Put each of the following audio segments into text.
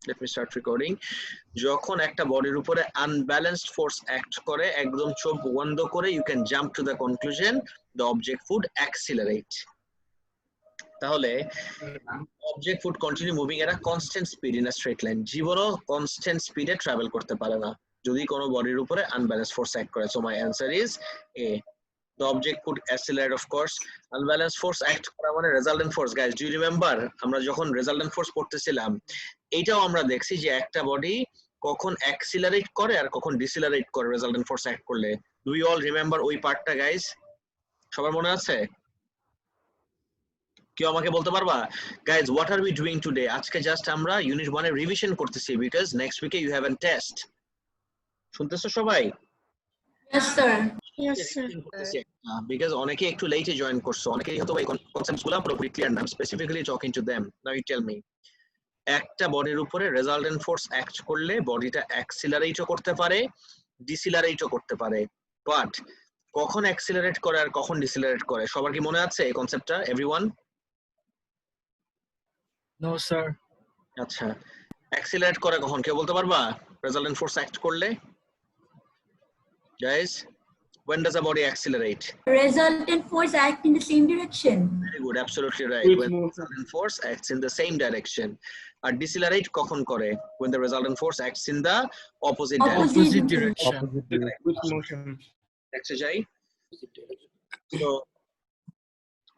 Let me start recording. যখন একটা বডির উপরে আনব্যালেন্সড ফোর্স অ্যাক্ট করে, একদম চোখ বন্ধ করে you can jump to the conclusion the object would accelerate. তাহলে object would continue moving at a constant speed in a straight line. জীবনও constant স্পিডে ট্রাভেল করতে পারে না যদি কোনো বডির উপরে আনব্যালেন্সড ফোর্স অ্যাক্ট করে. So my answer is A. The object could accelerate, of course. Unbalanced force act করা মানে resultant force. Guys, do you remember আমরা যখন resultant force পড়তেছিলাম এইটাও আমরা দেখছি যে একটা বডি কখন accelerate করে আর কখন decelerate করে resultant force act করলে. Do you all remember ওই পার্টটা guys? সবার মনে আছে? কেউ আমাকে বলতে পারবা? Guys, what are we doing today? আজকে জাস্ট আমরা ইউনিট 1 এর রিভিশন করতেছি because next week you have a test. শুনতেছো সবাই? Yes, sir. Yes, sir. Because অনেকে একটু লেটে জয়েন করছো, অনেকে হয়তো এই কনসেপ্টসগুলো পুরোপুরি ক্লিয়ার না. Specifically talking to them. Now you tell me, একটা বডির উপরে রেজাল্টেন্ট ফোর্স অ্যাক্ট করলে বডিটা অ্যাক্সিলারেটও করতে পারে, ডিসিলারেটও করতে পারে. বাট কখন অ্যাক্সিলারেট করে আর কখন ডিসিলারেট করে সবার কি মনে আছে এই কনসেপ্টটা? এভরিওয়ান? No, sir. আচ্ছা, অ্যাক্সিলারেট করে কখন কেউ বলতে পারবা? রেজাল্টেন্ট ফোর্স অ্যাক্ট করলে guys, when does a body accelerate? Resultant force act in the same direction. Very good, absolutely right. When the resultant force acts in the same direction. Or decelerate কখন করে? When the resultant force acts in the opposite direction. Opposite direction. With motion. Next যাই. So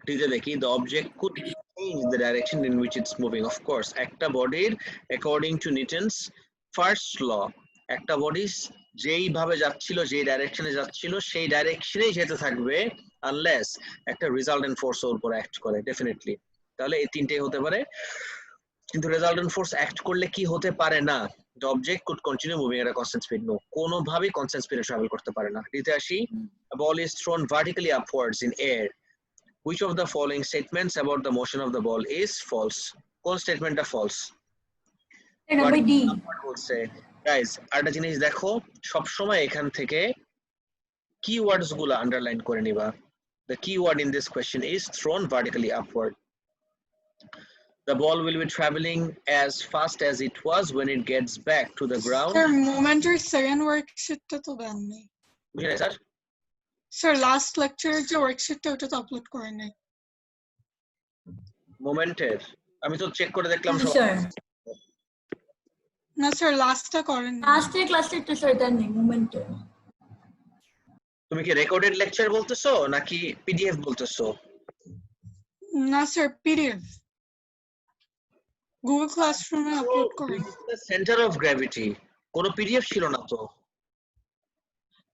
DJ দেখি, the object could change the direction in which it's moving. Of course, একটা বডির according to Newton's first law, একটা body যেইভাবে যাচ্ছিল, যে ডাইরেকশনে যাচ্ছিল সেই ডাইরেকশনেই যেতে থাকবে আনলেস একটা রেজাল্টেন্ট ফোর্স ওর উপর অ্যাক্ট করে. ডেফিনেটলি তাহলে এই তিনটেই হতে পারে. কিন্তু রেজাল্টেন্ট ফোর্স অ্যাক্ট করলে কি হতে পারে না? The object could continue moving at a constant speed. No, কোনোভাবেই কনস্ট্যান্ট স্পিডে ট্রাভেল করতে পারে না. দিতে আসি, a ball is thrown vertically upwards in air. Which of the following statements about the motion of the ball is false? কোন স্টেটমেন্টটা false? Number D. বলছে guys, আরেকটা জিনিস দেখো, সব সময় এখান থেকে keywords গুলো আন্ডারলাইন করে নিবা. The keyword in this question is thrown vertically upward. The ball will be traveling as fast as it was when it gets back to the ground. Sir, momentary second worksheet to banni. বুঝলেন sir? Sir, last lecture যে worksheet টা ওটা তো upload করে নাই. মোমেন্টের আমি তো check করে দেখলাম Yes, সব. sir. না স্যার লাস্টটা করেন না. Last year class to sir done moment. তুমি কি রেকর্ডেড লেকচার বলতেছো নাকি পিডিএফ বলতেছো? না স্যার পিডিএফ গুগল ক্লাসরুমে আপলোড করেন. সেন্টার অফ গ্র্যাভিটি কোনো পিডিএফ ছিল না তো?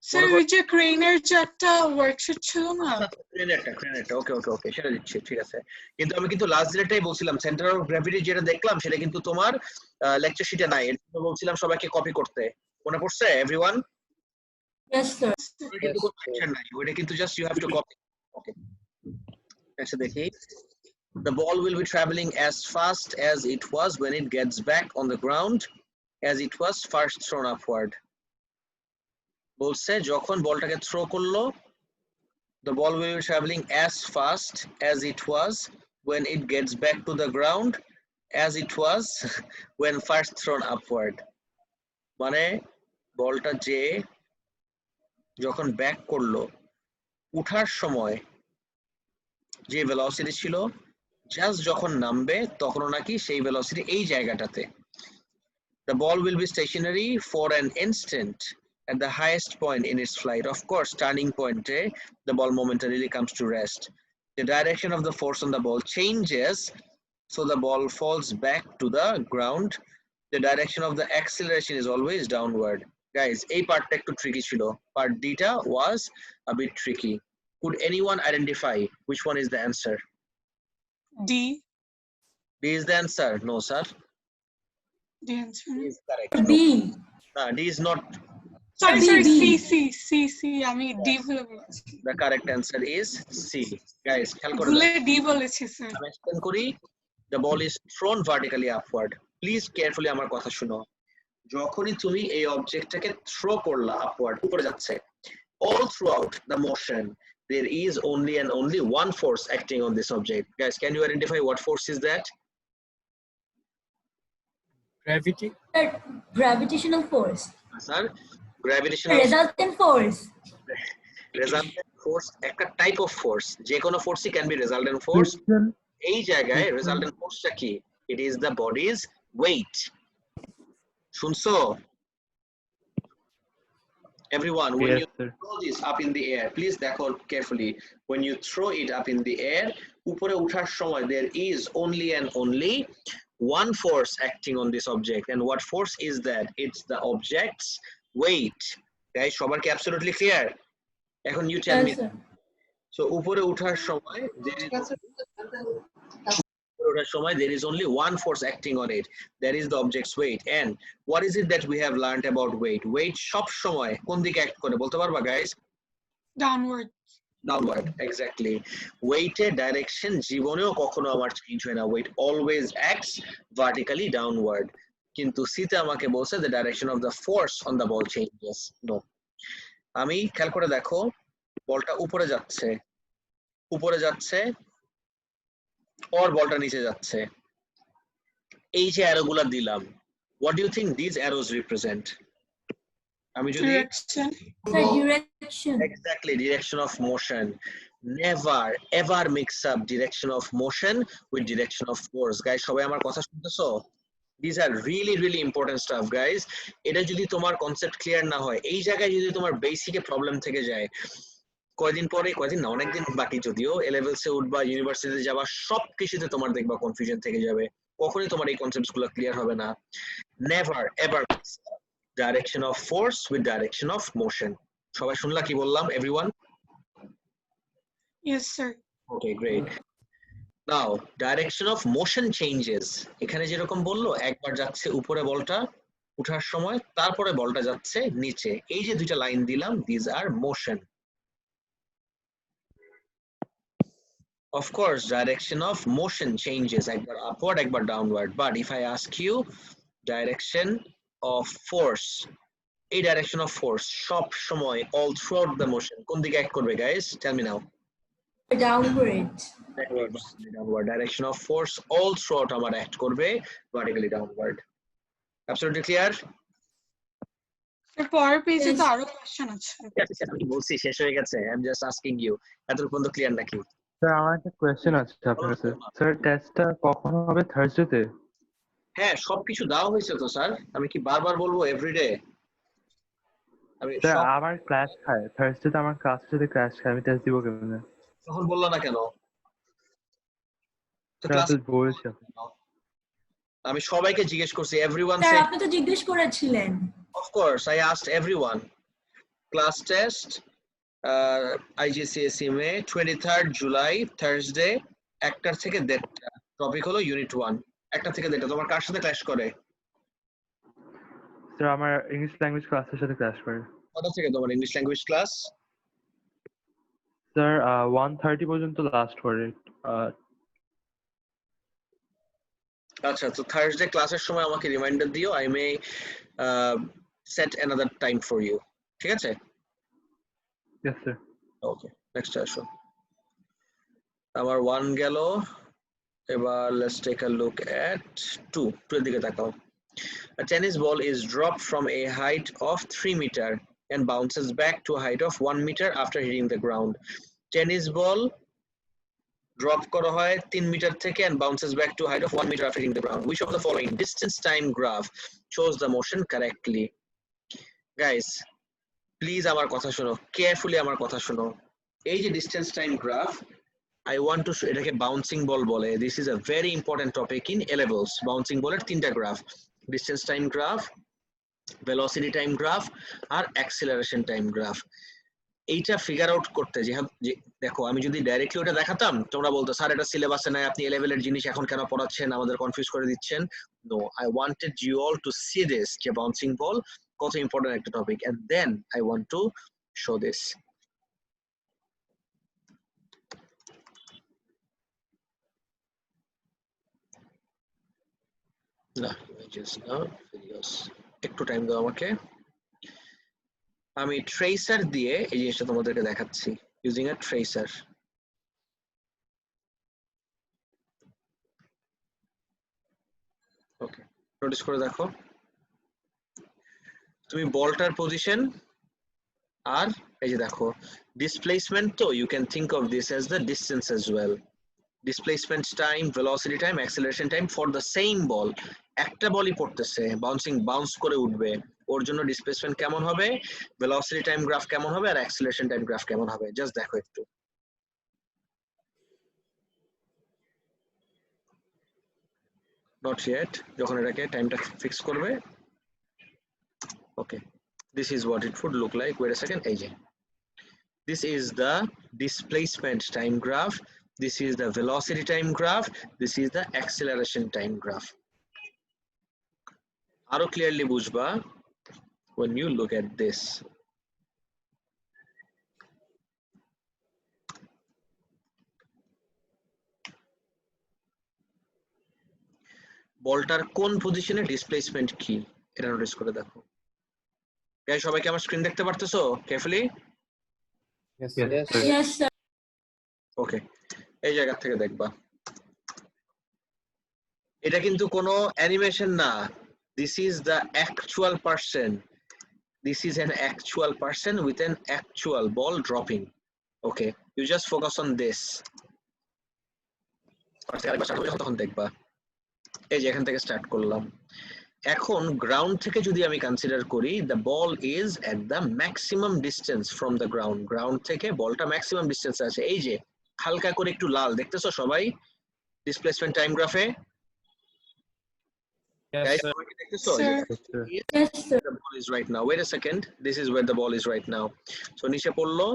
স্যার ওই যে ক্রেনের যে একটা ওয়ার্কশিট ছিল না, ক্রেনেরটা ওকে ওকে ওকে সেটা দিচ্ছি, ঠিক আছে. কিন্তু আমি কিন্তু লাস্ট দিনেরটাই বলছিলাম, সেন্টার অফ গ্র্যাভিটি যেটা দেখলাম সেটা কিন্তু তোমার লেকচার শিটে নাই. এর জন্য বলছিলাম সবাইকে কপি করতে. মনে পড়ছে এভরিওয়ান? Yes, sir. কিন্তু কোনো লেকচার নাই, ওটা কিন্তু just you have to copy. Okay, আচ্ছা দেখি. The ball will be traveling as fast as it was when it gets back on the ground as it was first thrown upward. বলছে যখন বলটাকে থ্রো করলো, the ball will be traveling as fast as it was when it gets back to the ground as it was when first thrown upward. মানে বলটা যে যখন back করলো, উঠার সময় যে ভেলোসিটি ছিল জাস্ট যখন নামবে তখন নাকি সেই ভেলোসিটি এই জায়গাটাতে. The ball will be stationary for an instant at the highest point in its flight. Of course, turning point, the ball momentarily comes to rest. The direction of the force on the ball changes, so the ball falls back to the ground. The direction of the acceleration is always downward. Guys, এই পার্টটা একটু tricky ছিল. Part D টা was a bit tricky. Could anyone identify which one is the answer? D. D is the answer. No, sir. The answer. D is correct. B. D is not. Sorry, B, sorry, B. C. আমি D বলে বলেছি. The correct answer is C. Guys, খেয়াল করে ভুলে D বলেছি sir. আমি explain করি. The ball is thrown vertically upward. Please carefully আমার কথা শুনো. যখনই তুমি এই অবজেক্টটাকে থ্রো করলা আপওয়ার্ড, উপরে যাচ্ছে, all throughout the motion there is only and only one force acting on this object. Guys, can you identify what force is that? Gravity. Sir, gravitational force. Sir gravitational Resultant force. Resultant force একটা type of force, যে কোনো ফোর্সই can be resultant force. এই জায়গায় resultant ফোর্সটা কি? It is the body's weight. শুনছো everyone? When you throw this up in the air, please দেখো carefully, when you throw it up in the air, উপরে ওঠার সময় there is only and only one force acting on this object, and what force is that? It's the object's weight. Guys, সবার কি absolutely clear? এখন you tell me. Yes, sir. So উপরে ওঠার সময় there is only one force acting on it, that is the object's weight. And what is it that we have learned about weight? Weight সব সময় কোন দিকে act করে বলতে পারবা guys? Downward. Downward, exactly. Weighted direction জীবনেও কখনো আমার চেঞ্জ হয় না. Weight always acts vertically downward. কিন্তু সিতে আমাকে বলছে the direction of the force on the ball changes. No. আমি খেয়াল করে দেখো, বলটা উপরে যাচ্ছে or বলটা নিচে যাচ্ছে। এই যে অ্যারোগুলো দিলাম, what do you think these arrows represent? আমি যদি Direction. Sir, direction. exactly direction of motion. Never ever mix up direction of motion with direction of force. Guys, সবাই আমার কথা শুনতেছো? These are really really important stuff, guys. এটা যদি তোমার concept clear না হয়, এই জায়গায় যদি তোমার বেসিকে প্রবলেম থেকে যায়, কয়দিন না অনেকদিন বাকি, যদিও এ লেভেলসে উঠবা, ইউনিভার্সিটিতে যাবা, সব কিছুতে তোমার দেখবা কনফিউশন থেকে যাবে, কখনোই তোমার এই কনসেপ্টসগুলো ক্লিয়ার হবে না। Never ever direction of force with direction of motion. সবাই শুনলা কি বললাম everyone? Yes, sir. Okay, great. Now, direction of motion changes. এখানে যেরকম বললো, একবার যাচ্ছে উপরে বলটা উঠার সময়, তারপরে বলটা যাচ্ছে নিচে। এই যে দুইটা লাইন দিলাম, these are motion. Of course, direction of motion changes, একবার upward, একবার downward. But if I ask you direction of force, এই direction of force সব সময় all throughout the motion কোন দিকে অ্যাক্ট করবে guys? Tell me now. Downward. Downward. Direction of force all throughout আমার act করবে vertically downward. Absolutely clear? Sir, পরের পেজে Yes. তো আরো কোশ্চেন আছে। আমি বলছি শেষ হয়ে গেছে, I'm just asking you. এতটুকু পর্যন্ত ক্লিয়ার নাকি? স্যার আমার একটা কোয়েশ্চেন আছে আপনার কাছে। স্যার টেস্টটা কখন হবে? থার্সডেতে? হ্যাঁ, সবকিছু দেওয়া হয়েছে তো স্যার, আমি কি বারবার বলবো এভরিডে? আমি স্যার আমার ক্লাস খায় থার্সডেতে, আমার ক্লাসের সাথে ক্লাস খায়, আমি টেস্ট দিব কেমনে? তখন বললো না কেন? তো স্যার ক্লাস তো বলেছি। আমি সবাইকে জিজ্ঞেস করছি, everyone স্যার said, আপনি তো জিজ্ঞেস করেছিলেন। of course I asked everyone. Class test IGCSE May 23rd July Thursday 1টা থেকে 1:30টা, টপিক হলো ইউনিট 1। 1টা থেকে 1:30টা। তোমার কার সাথে ক্লাস করে? স্যার আমার ইংলিশ ল্যাঙ্গুয়েজ ক্লাসের সাথে ক্লাস করে। কটা থেকে তোমার ইংলিশ ল্যাঙ্গুয়েজ ক্লাস? স্যার 1:30 পর্যন্ত লাস্ট করে। আচ্ছা, তো থার্সডে ক্লাসের সময় আমাকে রিমাইন্ডার দিও, I may set another time for you. ঠিক আছে? Yes sir. ওকে, নেক্সট আসো। আমার 1 গেল, এবার let's take a look at 2 এর দিকে তাকাও। A tennis ball is dropped from a height of 3 meter and bounces back to a height of 1 meter after hitting the ground. Tennis ball drop করা হয় 3 metre থেকে and bounces back to a height of 1 meter after hitting the ground. Which of the following distance time graph shows the motion correctly? Guys, please আমার কথা শোনো, carefully আমার কথা শোনো। এই যে distance time graph, I want to show, এটাকে bouncing বল বলে। This is a very important topic in A levels. Bouncing বলের 3টা graph: distance time graph, velocity time graph আর acceleration time graph। এইটা ফিগার আউট করতে যে দেখো, আমি যদি ডাইরেক্টলি ওটা দেখাতাম, তোমরা বলতো স্যার এটা সিলেবাসে নাই, আপনি এ লেভেলের জিনিস এখন কেন পড়াচ্ছেন, আমাদের কনফিউজ করে দিচ্ছেন। No, I wanted you all to see this, যে বাউন্সিং বল কত ইম্পর্টেন্ট একটা টপিক, and then I want to show this. না, ইমেজেস না, ভিডিওস। একটু টাইম দাও আমাকে, আমি ট্রেসার দিয়ে এই জিনিসটা তোমাদেরকে দেখাচ্ছি, using a tracer. Okay, notice করে দেখো তুমি বলটার পজিশন আর এই যে দেখো ডিসপ্লেসমেন্ট, তো you can think of this as the distance as well. Displacement time, velocity time, acceleration time for the same ball. একটা বলই পড়তেছে, বাউন্স করে উঠবে, ওর জন্য ডিসপ্লেসমেন্ট কেমন হবে, ভেলোসিটি টাইম গ্রাফ কেমন হবে, আর অ্যাক্সেলারেশন টাইম গ্রাফ কেমন হবে, জাস্ট দেখো একটু। নট ইয়েট, যখন এটাকে টাইমটা ফিক্স করবে, ওকে, this is what it would look like. Wait a second, এই যে this is the displacement time graph, this is the velocity time graph, this is the acceleration time graph. আরো clearly বুঝবা when you look at this. বলটার কোন পজিশনে displacement কি এটা notice করে দেখো। গাইস সবাই কি আমার স্ক্রিন দেখতে পারতেছো carefully? Yes, sir. Yes, sir. Okay, এই জায়গা থেকে দেখবা, এটা কিন্তু কোনো অ্যানিমেশন না, this is the actual person, this is an actual person with an actual ball dropping. Okay, you just focus on this, তখন দেখবা। এই যে এখান থেকে স্টার্ট করলাম, এখন গ্রাউন্ড থেকে যদি আমি কনসিডার করি, the ball is at the maximum distance from the ground, ground থেকে বলটা ম্যাক্সিমাম ডিস্টেন্স আছে। এই যে হালকা করে একটু লাল দেখতেছো সবাই ডিসপ্লেসমেন্ট টাইম গ্রাফে? Yes, sir. দেখতেছো? Sir. Yes, sir. Yes, sir. The ball is right now. Wait a second. This is where the ball is right now. So নিচে পড়লো,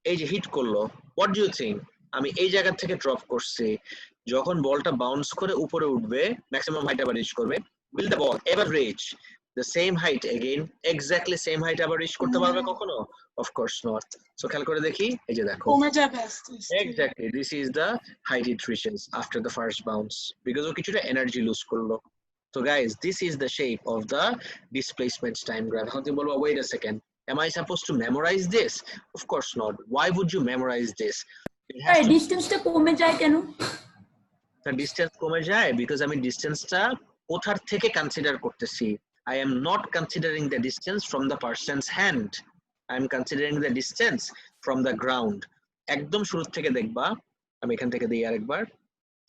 এই যে হিট করলো, what do you think? আমি এই জায়গা থেকে ড্রপ করছি, যখন বলটা বাউন্স করে উপরে উঠবে, ম্যাক্সিমাম হাইট আবার রিচ করবে, will the ball ever reach the same height again, exactly same height আবার রিচ করতে পারবে কখনো? Of course not. So খেয়াল করে দেখি, এই যে দেখো, কমে যাবে আস্তে আস্তে। exactly this is the height it reaches after the first bounce, because ও কিছুটা এনার্জি লুজ করলো। So guys, this is the shape of the displacement time graph. এখন তুমি বলবো, wait a second, am I supposed to memorize this? Of course not. Why would you memorize this? It has Sir, to, ডিস্টেন্সটা কমে যায় কেন? the distance কমে যায় because আমি ডিস্টেন্সটা কোথার থেকে কনসিডার করতেছি। I am not considering the distance from the person's hand. I am considering the distance from the ground. একদম শুরু থেকে দেখবা, আমি এখান থেকে দিই আরেকবার,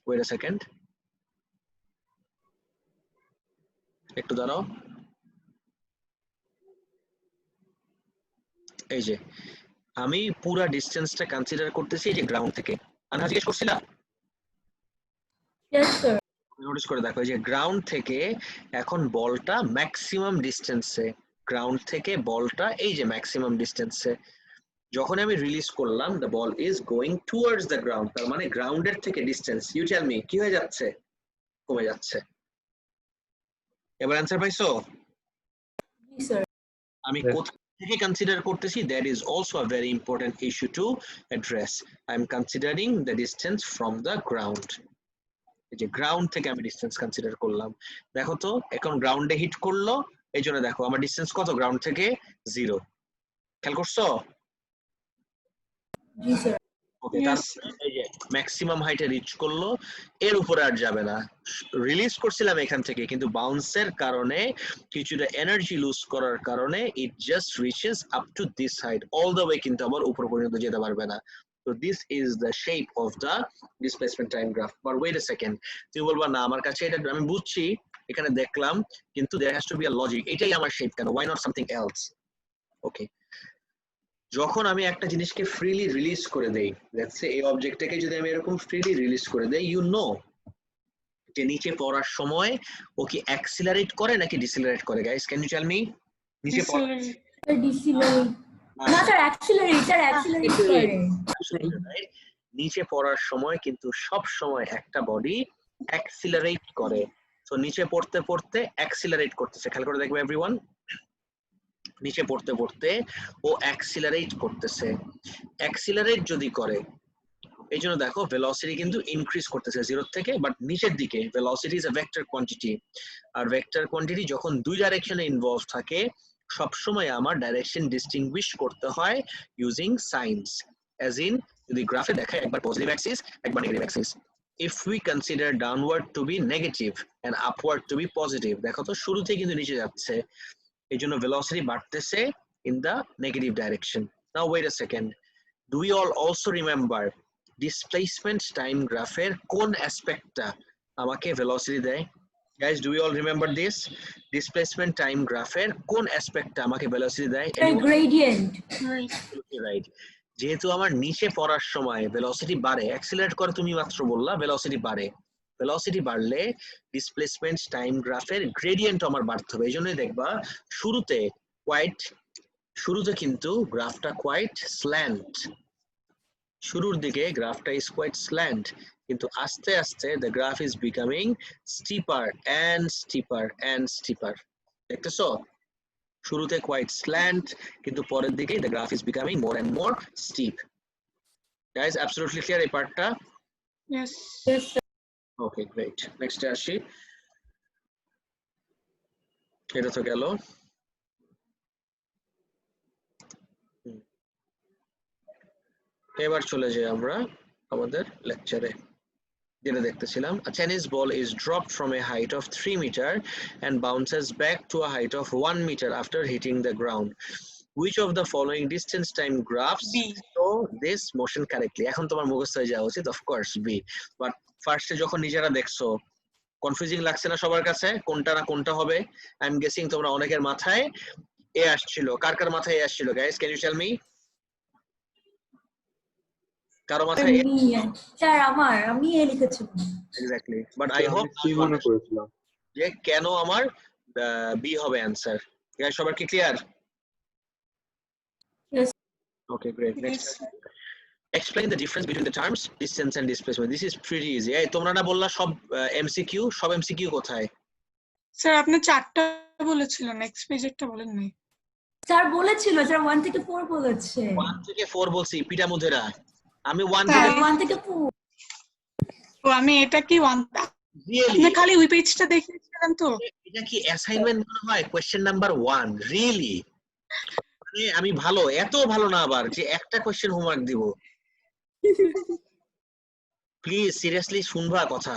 wait a second, একটু দাঁড়াও। এই যে আমি পুরা ডিস্টেন্সটা কনসিডার করতেছি এই যে গ্রাউন্ড থেকে। আনহা জিজ্ঞেস করছিলা? Yes, sir. নোটিস করে দেখো, এই যে গ্রাউন্ড থেকে এখন বলটা ম্যাক্সিমাম ডিস্টেন্সে, গ্রাউন্ড থেকে বলটা এই যে ম্যাক্সিমাম ডিস্টেন্সে, যখন আমি রিলিজ করলাম, the ball is going towards the ground, তার মানে গ্রাউন্ডের থেকে ডিস্টেন্স, ইউ টেল মি, কি হয়ে যাচ্ছে? কমে যাচ্ছে। এবার অ্যান্সার পাইছো? জি স্যার। আমি Yes. কোথা থেকে কনসিডার করতেছি, that is also a very important issue to address. I am considering the distance from the ground, এই যে গ্রাউন্ড থেকে আমি ডিস্টেন্স কনসিডার করলাম। দেখো তো এখন গ্রাউন্ডে হিট করলো, এই জন্য দেখো আমার ডিস্টেন্স কত গ্রাউন্ড থেকে? 0। খেয়াল করছো? জি স্যার। ওকে, Yes, তারপরে এই যে ম্যাক্সিমাম হাইটে রিচ করলো, এর উপরে আর যাবে না। রিলিজ করছিলাম এখান থেকে, কিন্তু বাউন্সের কারণে কিছুটা এনার্জি লুজ করার কারণে it just reaches up to this height, all the way, কিন্তু আবার উপর পর্যন্ত যেতে পারবে না। So this is the shape of the displacement time graph. But wait a second, তুমি বলবা না আমার কাছে এটা আমি বুঝছি, এখানে দেখলাম, কিন্তু there has to be a logic, এটাই আমার শেপ কেন, why not something else? ওকে, যখন আমি একটা জিনিসকে ফ্রিলি রিলিজ করে দেই, লেটস সে এই অবজেক্টটাকে যদি আমি এরকম ফ্রিলি রিলিজ করে দেই, ইউ নো যে নিচে পড়ার সময় ও কি অ্যাক্সিলারেট করে নাকি ডিসিলারেট করে? Guys can you tell me? নিচে পড়ার ডিসিলারেট না স্যার, অ্যাক্সিলারেট, স্যার অ্যাক্সিলারেট করে। নিচে পড়ার সময় কিন্তু সব সময় একটা বডি অ্যাক্সিলারেট করে। তো নিচে পড়তে পড়তে অ্যাক্সিলারেট করতেছে, খেয়াল করে দেখবে এভরিওয়ান, নিচে পড়তে পড়তে ও অ্যাক্সিলারেট করতেছে। অ্যাক্সিলারেট যদি করে, এই জন্য দেখো ভেলোসিটি কিন্তু ইনক্রিজ করতেছে 0 থেকে, বাট নিচের দিকে velocity is a vector quantity, আর ভেক্টর কোয়ান্টিটি যখন দুই ডাইরেকশনে ইনভলভ থাকে, সবসময় আমার ডাইরেকশন ডিস্টিংগুইশ করতে হয় ইউজিং সাইনস, অ্যাজ ইন যদি গ্রাফে দেখায় একবার পজিটিভ অ্যাক্সিস একবার negative Axis. if we consider downward to be negative and upward to be positive, দেখো তো শুরুতে কিন্তু নিচে যাচ্ছে, এই জন্য velocity বাড়তেছে in the negative direction. Now wait a second. Do we all also remember displacement time গ্রাফের কোন অ্যাসপেক্টটা আমাকে velocity দেয়? Guys, do we all remember this? Displacement time গ্রাফের কোন অ্যাসপেক্টটা আমাকে velocity দেয়? Gradient. Right. যেহেতু আমার নিচে পড়ার সময় velocity বাড়ে, accelerate করে তুমি মাত্র বললা velocity বাড়ে, velocity বাড়লে displacement time গ্রাফের gradient আমার বাড়তে হবে। এই জন্যই দেখবা শুরুতে কিন্তু গ্রাফটা quite slant, শুরুর দিকে গ্রাফটা is quite slant, কিন্তু আস্তে আস্তে the graph is becoming steeper and steeper and steeper. দেখতেছো? শুরুতে quite slant, কিন্তু পরের দিকে the graph is becoming more and more steep. Guys, absolutely clear এই পার্টটা? Yes. Yes, sir. Okay, great. Next আসি। এটা তো গেল। এবার চলে যাই আমরা আমাদের লেকচারে, যেটা দেখতেছিলাম। A tennis ball is dropped from a height of 3 meter and bounces back to a height of 1 meter after hitting the ground. Which of the following distance time graphs B. show this motion correctly? এখন তোমার মুখস্থ হয়ে যাওয়া উচিত, of course B. But ফার্স্টে যখন নিজেরা দেখছো কনফিউজিং লাগছে না সবার কাছে কোনটা না কোনটা হবে? আই এম গেসিং তোমরা অনেকের মাথায় এ আসছিল। কার কার মাথায় এ আসছিল guys? Can you tell me? কারো মাথায় স্যার আমি এ লিখেছি। এক্স্যাক্টলি, বাট আই হোপ কি মনে করেছিলাম যে কেন আমার বি হবে অ্যানসার। গাইস সবার কি clear? Yes. Okay, great. Next. Explain the difference between the terms distance and displacement. This is pretty easy. এই তোমরা না বললা সব এমসিকিউ, সব এমসিকিউ কোথায়? স্যার আপনি 4টা বলেছিলেন, নেক্সট পেজেরটা বলেন নাই। স্যার বলেছিল, স্যার 1 থেকে 4 বলেছে। 1 থেকে 4 বলছি পিটা মুধেরা। আমি 1 হ্যাঁ। থেকে 1 থেকে 4। ও আমি এটা কি 1 আপনি খালি ওই পেজটা দেখিয়েছিলেন তো? এটা কি অ্যাসাইনমেন্ট মনে হয় কোশ্চেন নাম্বার 1? রিয়েলি? মানে আমি ভালো, এত ভালো না আবার যে একটা কোশ্চেন হোমওয়ার্ক দিব। প্লিজ সিরিয়াসলি শুনবা কথা,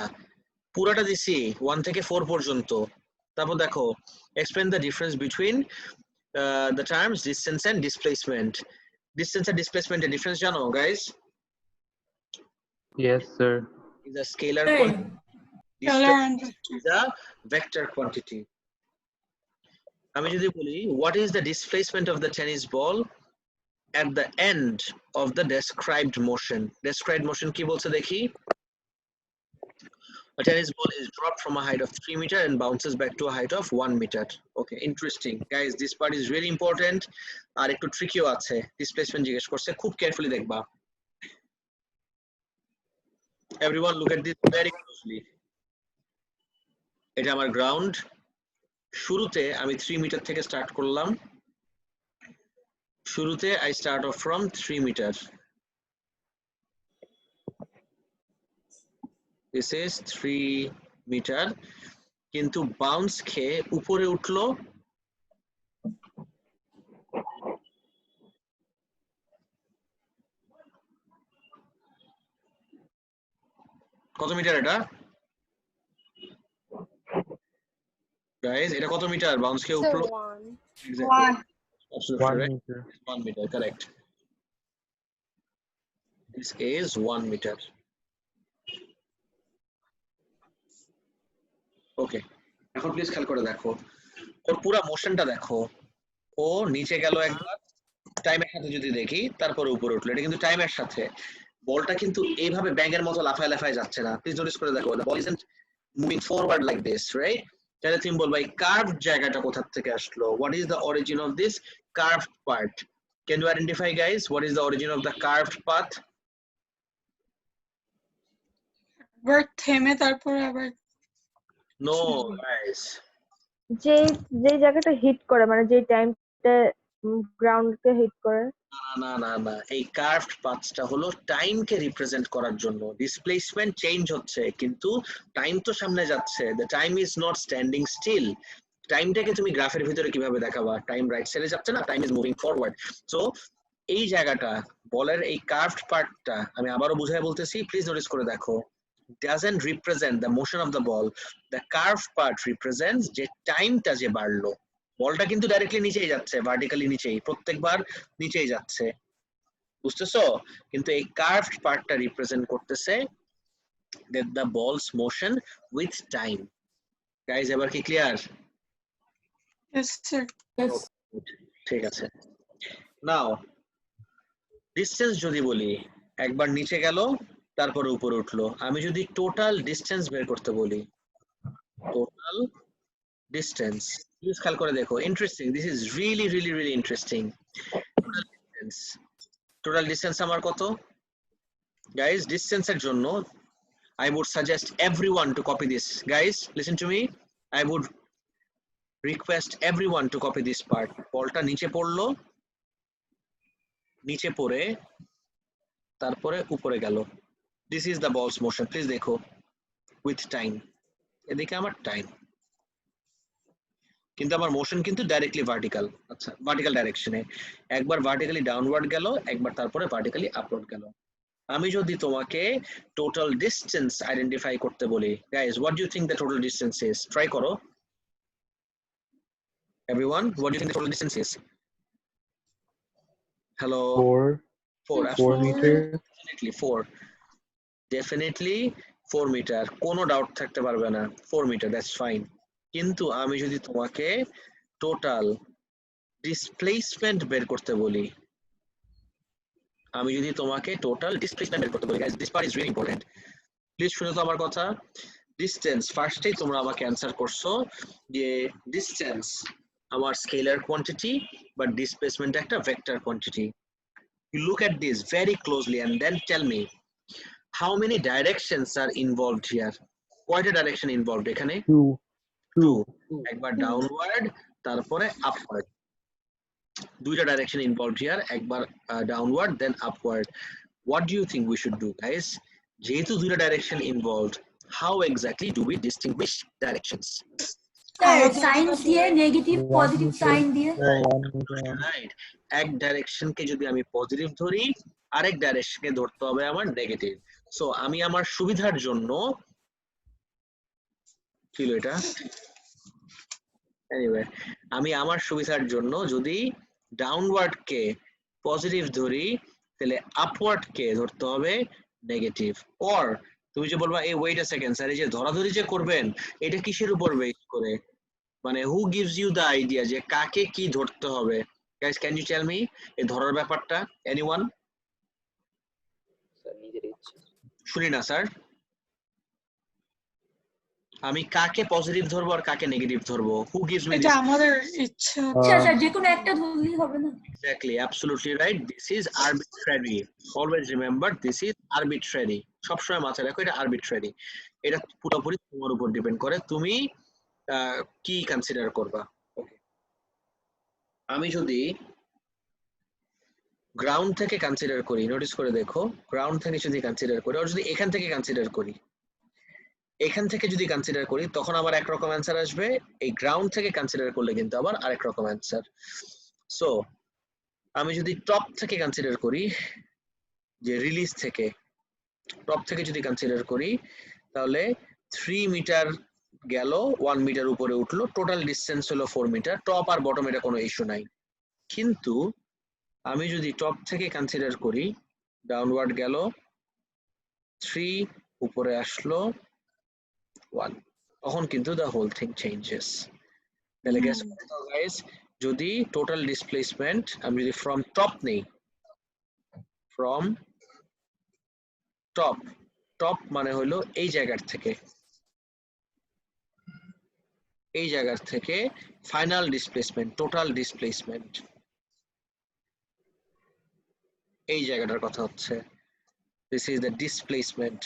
পুরোটা দিছি 1 থেকে 4 পর্যন্ত। তারপর দেখো explain the difference between the terms distance and displacement. Distance and displacement এর difference জানো guys? yes sir Is a scalar Sir. quantity. Scalar Distance and vector. is a vector quantity. আমি যদি বলি what is the displacement of the tennis ball at the end of the described motion? Described motion কি বলছে দেখি? A tennis ball is dropped from a height of 3 meter and bounces back to a height of 1 meter. Okay, interesting. Guys, this part is really important. আর একটু ট্রিকিও আছে। Displacement জিজ্ঞেস করছে, খুব carefully দেখবা। Everyone look at this very closely. এটা আমার ground. শুরুতে আমি 3 মিটার থেকে স্টার্ট করলাম। শুরুতে I start off from 3 meter. This is 3 meter, কিন্তু বাউন্স খেয়ে উপরে উঠলো কত মিটার? এটা গাইস এটা কত মিটার বাউন্স খেয়ে উঠলো? Exactly. Absolutely 1 right. meter 1 meter, correct. This is 1 meter. ওকে, এখন প্লিজ খেয়াল করে দেখো ওর পুরো মোশনটা দেখো। ও নিচে গেল একবার, টাইমের সাথে যদি দেখি, তারপরে উপরে উঠলো। এটা কিন্তু টাইমের সাথে। বলটা কিন্তু এইভাবে ব্যাঙের মতো লাফায় লাফায় যাচ্ছে না। প্লিজ নোটিস করে দেখো, the ball isn't moving forward like this, right? তাহলে তুমি বলবা এই কার্ভড জায়গাটা কোথা থেকে আসলো? What is the origin of this carved part? Can you identify guys what is the origin of the carved path? একবার থেমে তারপরে আবার No guys, যে যে জায়গাটা হিট করে মানে যে টাইমটা গ্রাউন্ডকে হিট করে না না না, এই কার্ভড পাথটা হলো টাইমকে রিপ্রেজেন্ট করার জন্য। ডিসপ্লেসমেন্ট চেঞ্জ হচ্ছে কিন্তু টাইম তো সামনে যাচ্ছে। The time is not standing still. টাইমটাকে তুমি গ্রাফের ভিতরে কিভাবে দেখাবা? টাইম রাইট সাইডে যাচ্ছে না, time is moving forward. So এই জায়গাটা বলের এই কার্ভড পার্টটা আমি আবারও বুঝাই বলতেছি, প্লিজ নোটিস করে দেখো। doesn't represent the motion of the ball. The curved part represents যে টাইমটা যে বাড়লো। বলটা কিন্তু ডাইরেক্টলি নিচেই যাচ্ছে, ভার্টিক্যালি নিচেই, প্রত্যেকবার নিচেই যাচ্ছে, বুঝতেছো? কিন্তু এই কার্ভড পার্টটা রিপ্রেজেন্ট করতেছে that the ball's motion with time. Guys, এবার কি ক্লিয়ার? Yes, sir. Yes. ঠিক আছে। নাও ডিসটেন্স যদি বলি, একবার নিচে গেল তারপরে উপরে উঠলো, আমি যদি টোটাল ডিসটেন্স বের করতে বলি, টোটাল ডিসটেন্স, প্লিজ খেয়াল করে দেখো, interesting, this is really really really interesting. Total distance আমার কত? গাইস ডিসটেন্সের জন্য I would suggest everyone to copy this. Guys, listen to me. I would request everyone to copy this part. বলটা নিচে পড়লো, নিচে পড়ে তারপরে উপরে গেল। This is the ball's motion. Please দেখো, with time. এদিকে আমার টাইম, কিন্তু আমার মোশন কিন্তু ডাইরেক্টলি ভার্টিক্যাল। আচ্ছা, ভার্টিক্যাল ডাইরেকশনে, একবার ভার্টিক্যালি ডাউনওয়ার্ড গেল, একবার তারপরে ভার্টিক্যালি আপওয়ার্ড গেল। আমি যদি তোমাকে টোটাল ডিসটেন্স আইডেন্টিফাই করতে বলি, guys what do you think the total distance is? Try করো everyone, what do you think the total distance is? Hello? 4 meter. definitely 4 metre, কোনো ডাউট থাকতে পারবে না, 4 মিটার, দ্যাটস ফাইন। কিন্তু আমি যদি তোমাকে টোটাল ডিসপ্লেসমেন্ট বের করতে বলি, আমি যদি তোমাকে টোটাল ডিসপ্লেসমেন্ট বের করতে বলি, guys this part is really important, please শুনো তো আমার কথা। ডিসটেন্স ফার্স্টেই তোমরা আমাকে অ্যান্সার করছো যে ডিসটেন্স আমার স্কেলার কোয়ান্টিটি, বাট ডিসপ্লেসমেন্ট একটা vector quantity. You look at this very closely and then tell me how many directions are involved here. কয়টা ডাইরেকশন ইনভলভড এখানে? 2 একবার ডাউনওয়ার্ড তারপরে আপওয়ার্ড, দুইটা ডাইরেকশন ইনভলভড হিয়ার, একবার downward then upward. What do you think we should do, guys? যেহেতু দুইটা direction involved, how exactly do we distinguish directions? Sir, science দিয়ে negative positive sign দিয়ে। Right, এক ডাইরেকশনকে যদি আমি পজিটিভ ধরি, আরেক ডাইরেকশনকে ধরতে হবে আমার নেগেটিভ। সো আমি আমার সুবিধার জন্য ছিল এটা, এনিওয়ে, আমি আমার সুবিধার জন্য যদি ডাউনওয়ার্ড কে পজিটিভ ধরি, তাহলে আপওয়ার্ড কে ধরতে হবে নেগেটিভ। অর তুমি যে বলবা এই ওয়েট আ সেকেন্ড স্যার, এই যে ধরাধরি যে করবেন, এটা কিসের উপর বেস করে, মানে who gives you the idea যে কাকে কি ধরতে হবে? Guys can you tell me এই ধরার ব্যাপারটা, এনিওয়ান? শুনি না স্যার, আমি কাকে পজিটিভ ধরবো আর কাকে নেগেটিভ ধরবো? হু গিভস মি এটা দিস? আমাদের ইচ্ছা। আচ্ছা স্যার, যে কোনো একটা ধরলেই হবে না? Exactly, absolutely right. This is arbitrary. Always remember, this is arbitrary. সবসময় মাথায় রাখো, এটা arbitrary. এটা পুরোপুরি তোমার উপর ডিপেন্ড করে, তুমি কি কনসিডার করবা। ওকে, আমি যদি গ্রাউন্ড থেকে কনসিডার করি, নোটিস করে দেখো, গ্রাউন্ড থেকে যদি কনসিডার করি, আর যদি এখান থেকে কনসিডার করি, এখান থেকে যদি কনসিডার করি, তখন আবার একরকম অ্যান্সার আসবে। এই গ্রাউন্ড থেকে কনসিডার করলে কিন্তু আবার আরেক রকম অ্যান্সার। সো আমি যদি টপ থেকে কনসিডার করি, যে রিলিজ থেকে, টপ থেকে যদি কনসিডার করি, তাহলে 3 মিটার গেল, 1 মিটার উপরে উঠলো, টোটাল ডিসটেন্স হলো 4 মিটার। টপ আর বটম এটা কোনো ইস্যু নাই। কিন্তু আমি যদি টপ থেকে কনসিডার করি, ডাউনওয়ার্ড গেল, 3 উপরে আসলো 1, তখন কিন্তু দ্য হোল থিং চেঞ্জেস। তাহলে গাইস, যদি টোটাল ডিসপ্লেসমেন্ট আমি যদি ফ্রম টপ নেই, ফ্রম টপ, টপ মানে হলো এই জায়গার থেকে, এই জায়গার থেকে ফাইনাল ডিসপ্লেসমেন্ট, টোটাল ডিসপ্লেসমেন্ট, এই জায়গাটার কথা হচ্ছে, this is the displacement.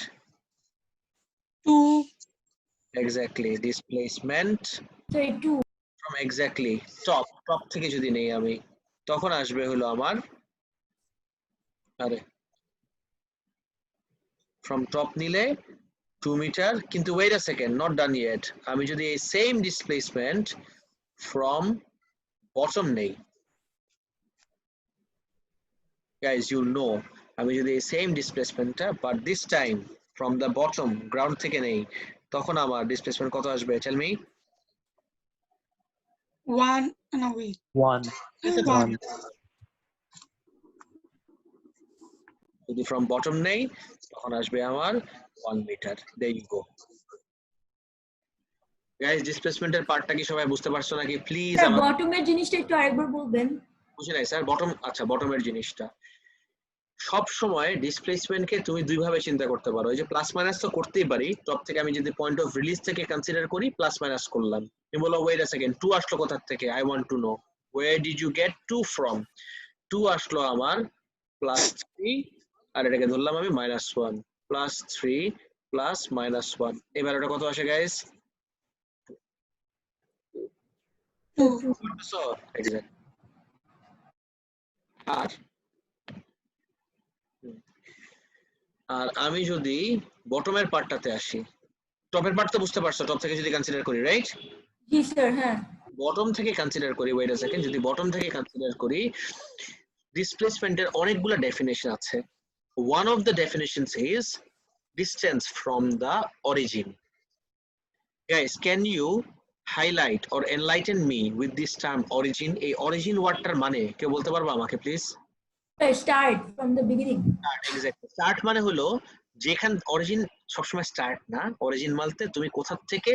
2 exactly, displacement তো একটু ফ্রম এক্স্যাক্টলি টপ, টপ থেকে যদি নেই আমি, তখন আসবে হলো আমার, আরে ফ্রম টপ নিলে 2 মিটার, কিন্তু wait a second, not done yet. আমি যদি এই সেম ডিসপ্লেসমেন্ট ফ্রম বটম নেই, গাইজ ইউ নো, আমি যদি এই সেম ডিসপ্লেসমেন্টটা but this time from the bottom ground থেকে নেই তখন আমার ডিসপ্লেসমেন্ট কত আসবে টেল মি 1 no wait 1 যদি from bottom নেই তখন আসবে আমার 1 metre there you go guys ডিসপ্লেসমেন্টের পার্টটা কি সবাই বুঝতে পারছো নাকি প্লিজ স্যার আমার বটমের জিনিসটা একটু আরেকবার বলবেন বুঝে নাই স্যার বটম আচ্ছা বটমের জিনিসটা সব সময় ডিসপ্লেসমেন্টকে তুমি দুই ভাবে চিন্তা করতে পারো এই যে প্লাস মাইনাস তো করতেই পারি টপ থেকে আমি যদি পয়েন্ট অফ রিলিজ থেকে কনসিডার করি প্লাস মাইনাস করলাম তুমি বলো ওয়েট আ সেকেন্ড 2 আসলো কোথা থেকে I want to know where did you get 2 from 2 আসলো আমার +3 আর এটাকে ধরলাম আমি -1 +3 প্লাস -1 এবার এটা কত আসে গাইস সো এক্স্যাক্ট আর আমি যদি বটমের পার্টটাতে আসি টপের পার্ট তো বুঝতে পারছো টপ থেকে যদি কনসিডার করি রাইট জি স্যার হ্যাঁ বটম থেকে কনসিডার করি ওয়েট আ সেকেন্ড যদি বটম থেকে কনসিডার করি ডিসপ্লেসমেন্টের অনেকগুলো ডেফিনেশন আছে one of the definitions is distance from the origin guys can you highlight or enlighten me with this term origin এই origin ওয়ার্ডটার মানে কেউ বলতে পারবে আমাকে please start from the beginning exactly start মানে হলো যেখান অরিজিন সবসময় স্টার্ট না অরিজিন বলতে তুমি কোথা থেকে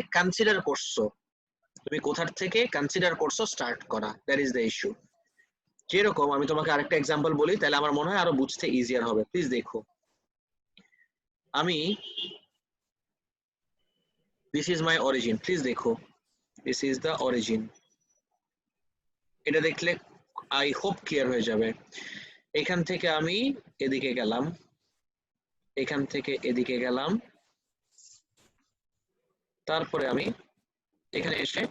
কনসিডার করছো স্টার্ট করা দ্যাট ইজ দ্য ইস্যু যেরকম আমি তোমাকে আরেকটা এক্সাম্পল বলি তাহলে আমার মনে হয় আরো বুঝতে ইজিয়ার হবে প্লিজ দেখো আমি this is my origin please দেখো দিস ইজ দ্য অরিজিন এটা দেখলে আই হোপ ক্লিয়ার হয়ে যাবে এখান থেকে আমি এদিকে গেলাম এখান থেকে এদিকে গেলাম তারপরে আমি এখানে এসে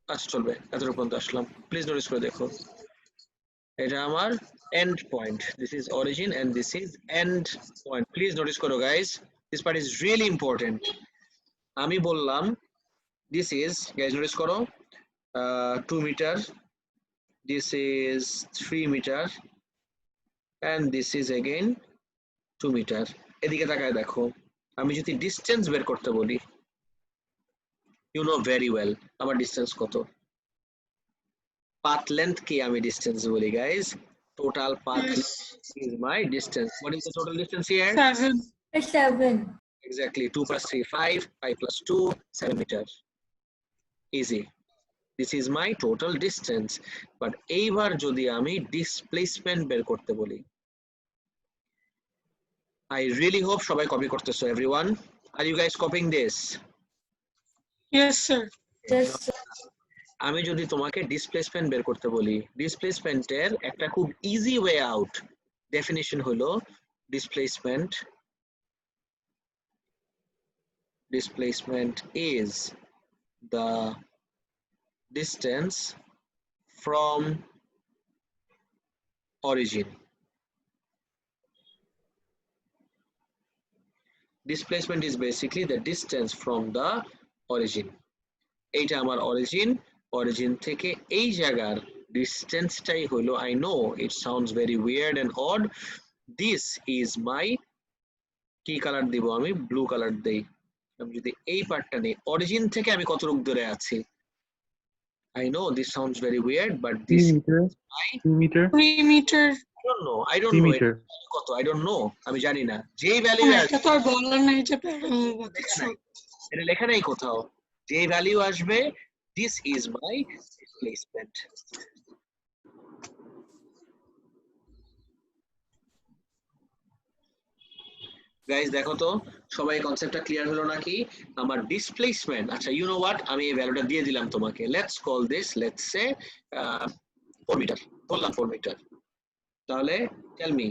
আচ্ছা চলবে এতটুকু পর্যন্ত আসলাম প্লিজ নোটিস করে দেখো এটা আমার end point this is origin and this is end point please notice করো guys this part is really important আমি বললাম দিস ইজ গাইস নোটিস করো 2 metre this is 3 meter and this is again 2 meter এদিকে তাকায় দেখো আমি যদি distance বের করতে বলি you know very well আমার ডিসটেন্স কত পাথ লেন্থ কি আমি ডিসটেন্স বলি guys total path is my distance what is the total distance here 7 exactly 2 plus 3 5 5 plus 2 7 meters easy this is my total distance but এইবার যদি আমি displacement বের করতে বলি I really hope সবাই কপি করতেছো everyone are you guys copying this yes sir আমি যদি তোমাকে displacement বের করতে বলি displacement এর একটা খুব easy way out definition হলো displacement is the distance from origin displacement is basically the distance from the origin এইটা আমার origin থেকে এই জায়গার ডিসটেন্সটাই হলো I know it sounds very weird and odd this is my কি কালার দিব আমি ব্লু কালার দেই আমি যদি এই পার্টটা নেই অরিজিন থেকে আমি কত দূর দূরে আছি I know this sounds very weird, but this 2 meter 3 meter I don't know কত I don't know আমি জানি না যেই ভ্যালু এটা তো আর বলার নাই যে প্যারালাল বা কিছু এটা লেখা নাই কোথাও যেই ভ্যালু আসবে this is my displacement guys দেখো তো সবাই কনসেপ্টটা ক্লিয়ার হলো নাকি আমার ডিসপ্লেসমেন্ট আচ্ছা ইউ নো হোয়াট আমি এই ভ্যালুটা দিয়ে দিলাম তোমাকে let's call this let's say 4 metre বললাম 4 মিটার তাহলে টেল মি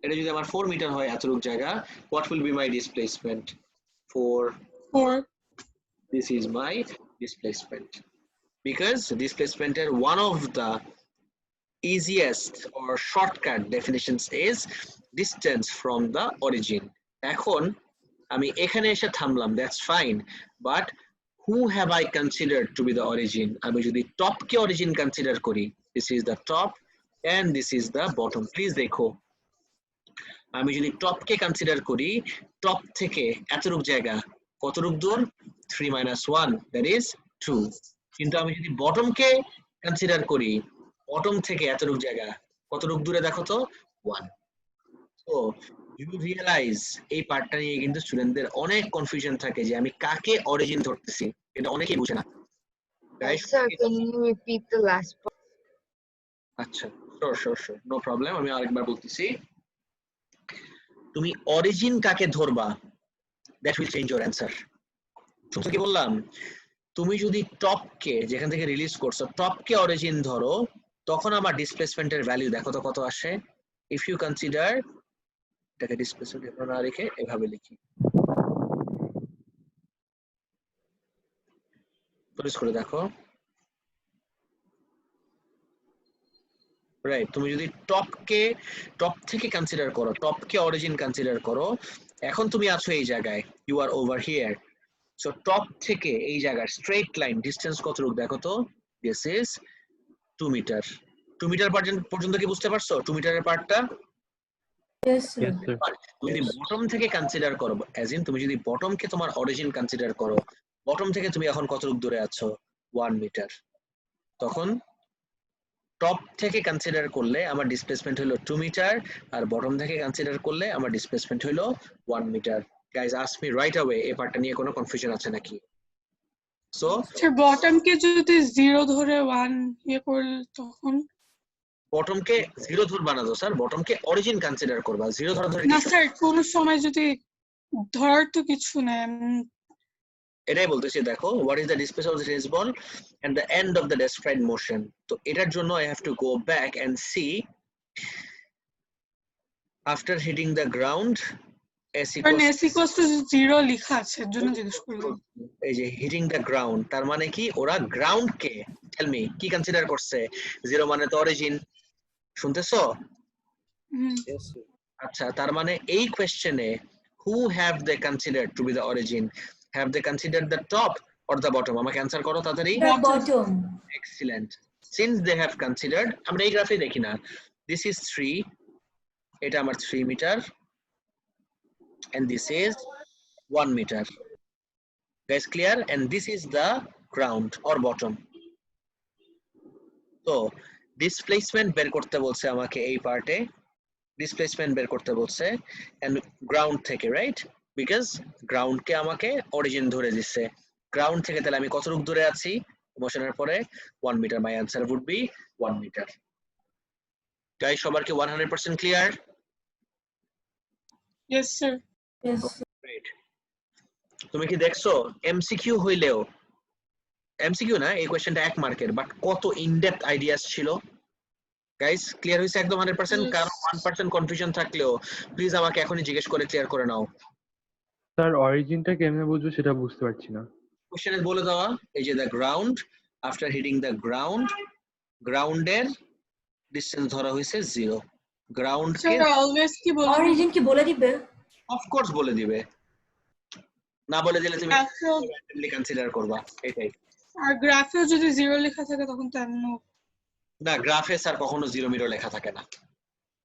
এটা যদি আমার 4 মিটার হয় এতটুক জায়গা what will be my displacement 4 this is my displacement because displacement er one of the easiest or shortcut definitions is distance from the origin এখন আমি এখানে এসে থামলাম that's fine but who have I considered to be the origin আমি যদি top কে origin consider করি this is the top and this is the bottom please দেখো আমি যদি টপকে কনসিডার করি, টপ থেকে এতটুক জায়গা কতটুক দূর? 3 - 1, দ্যাট ইজ 2। কিন্তু আমি যদি বটমকে কনসিডার করি, বটম থেকে এতটুক জায়গা কতটুক দূরে দেখো তো? 1। তো ইউ রিয়েলাইজ এই পার্টটা নিয়ে কিন্তু স্টুডেন্টদের অনেক কনফিউশন থাকে যে আমি কাকে অরিজিন ধরতেছি, এটা অনেকেই বুঝে না। Guys, Sir, can you repeat the last part? আচ্ছা, শিওর, নো প্রবলেম, আমি আরেকবার বলতেছি। তুমি অরিজিন কাকে ধরবা, that will change your answer. শুনছো কি বললাম? তুমি যদি টপকে, যেখান থেকে রিলিজ করছো, টপকে অরিজিন ধরো, তখন আমার ডিসপ্লেসমেন্টের ভ্যালু দেখো তো কত আসে। ইফ ইউ কনসিডার, এটাকে ডিসপ্লেসমেন্ট না রেখে এভাবে লিখি, নোটিস করে দেখো। রাইট, তুমি যদি টপ থেকে কনসিডার করো, টপকে অরিজিন কনসিডার করো, এখন তুমি আছো এই জায়গায়, you are over here. So top থেকে এই জায়গার স্ট্রেট লাইন ডিসটেন্স কতটুকু দেখো তো? This is 2 metre. 2 মিটার পর্যন্ত কি বুঝতে পারছো 2 মিটারের পার্টটা? Yes, sir. Yes, sir. যদি বটম থেকে কনসিডার করো, অ্যাজ ইন তুমি যদি বটমকে তোমার অরিজিন কনসিডার করো, বটম থেকে তুমি এখন কতটুকু দূরে আছো? 1 মিটার। তখন টপ থেকে কনসিডার করলে আমার ডিসপ্লেসমেন্ট হলো 2 মিটার, আর বটম থেকে কনসিডার করলে আমার ডিসপ্লেসমেন্ট হলো 1 metre. Guys ask me right away, এই পার্টটা নিয়ে কোনো কনফিউশন আছে নাকি? সো স্যার বটমকে যদি 0 ধরে 1 ইয়ে করলে তখন? বটমকে 0 ধরবা না তো স্যার, বটমকে অরিজিন কনসিডার করবা, 0 ধরা ধরে না কিছু। স্যার, কোন সময় যদি ধরার তো কিছু নেই। এটাই বলতেছি, দেখো what is the displace of the tennis ball and the end of the described motion. তো এটার জন্য I have to go back and see after hitting the ground কারণ s = 0 লেখা আছে, এর জন্য জিজ্ঞেস করলাম। এই যে হিটিং দ্য গ্রাউন্ড, তার মানে কি ওরা গ্রাউন্ডকে টেল মি কি কনসিডার করছে? 0 মানে তো অরিজিন, শুনতেছো? আচ্ছা, তার মানে এই কোশ্চেনে who have they considered to be the origin? Have they considered the top or the bottom? আমাকে অ্যানসার করো তাড়াতাড়ি। The bottom. Excellent. Since they have considered, আমরা এই গ্রাফে দেখি না, this is 3, এটা আমার 3 metre, and this is 1 meter. Guys clear? And this is the ground or bottom. তো ডিসপ্লেসমেন্ট বের করতে বলছে আমাকে এই পার্টে, ডিসপ্লেসমেন্ট বের করতে বলছে এন্ড গ্রাউন্ড থেকে, রাইট? বিকজ গ্রাউন্ডকে আমাকে অরিজিন ধরে দিচ্ছে। গ্রাউন্ড থেকে তাহলে আমি কতটুকু দূরে আছি মোশনের পরে? 1 metre. My answer would be 1 metre. Guys সবার কি 100% clear? Yes sir. Yes. Great. তুমি কি দেখছো এমসিকিউ হইলেও, এমসিকিউ না এই কোশ্চেনটা 1 মার্কের, বাট কত ইনডেপথ আইডিয়াস ছিল। গাইস ক্লিয়ার হইছে একদম 100%? কারণ 1% কনফিউশন থাকলেও প্লিজ আমাকে এখনই জিজ্ঞেস করে ক্লিয়ার করে নাও। স্যার অরিজিনটা কেমনে বুঝবো সেটা বুঝতে পারছি না। কোশ্চেনে বলে দেওয়া, এই যে the ground, after hitting the ground, গ্রাউন্ডের ডিসটেন্স ধরা হয়েছে 0। গ্রাউন্ডকে স্যার অলওয়েজ কি বলে? Origin কি বলে দিবে? অফ কোর্স বলে দিবে, না বলে দিলে তুমি গ্রাফেও র্যান্ডমলি কনসিডার করবা, এটাই। আর গ্রাফেও যদি 0 লেখা থাকে তখন তো এমন না, গ্রাফে স্যার কখনো 0 মিটার লেখা থাকে না,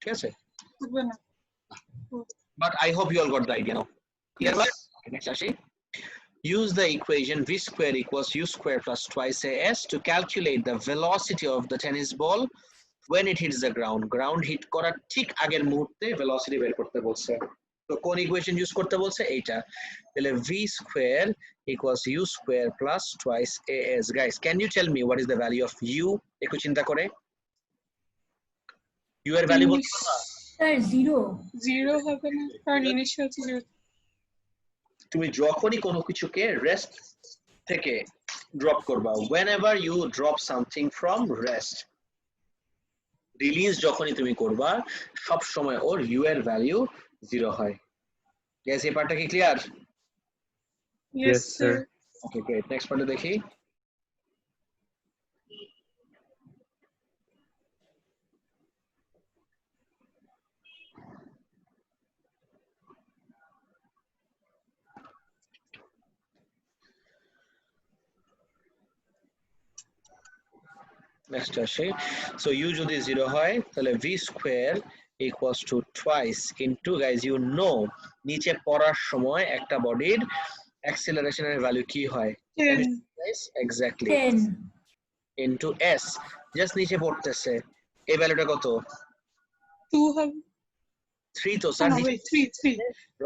ঠিক আছে? থাকবে না। But I hope you all got the idea now. Clear? Okay, next আসি। Use the equation v square equals u square plus twice as to calculate the velocity of the tennis ball when it hits the ground. Ground hit করার ঠিক আগের মুহূর্তে velocity বের করতে বলছে। তো কোন ইকুয়েশন ইউজ করতে বলছে? এইটা। তাহলে v square equals u square plus twice as. Guys, can you tell me what is the value of u? একটু চিন্তা করে u এর ভ্যালু বলতে পারবা? Sir, 0. 0 হবে না, কারণ ইনিশিয়াল 0। তুমি যখনই কোনো কিছুকে রেস্ট থেকে ড্রপ করবা, whenever you drop something from rest, release যখনই তুমি করবা, সব সময় ওর u এর ভ্যালু 0 হয়। গাইস এই পার্টটা কি clear? Yes sir. Okay great, next পার্টে দেখি। নেক্সট আসে। সো u যদি 0 হয় তাহলে v square equals to twice into, guys, you know, নিচে পড়ার সময় একটা বডির অ্যাক্সিলারেশনের ভ্যালু কি হয়? 10 Guys, exactly 10. into s, just নিচে পড়তেছে, এই ভ্যালুটা কত? 2 হবে 3 তো স্যার, না wait 3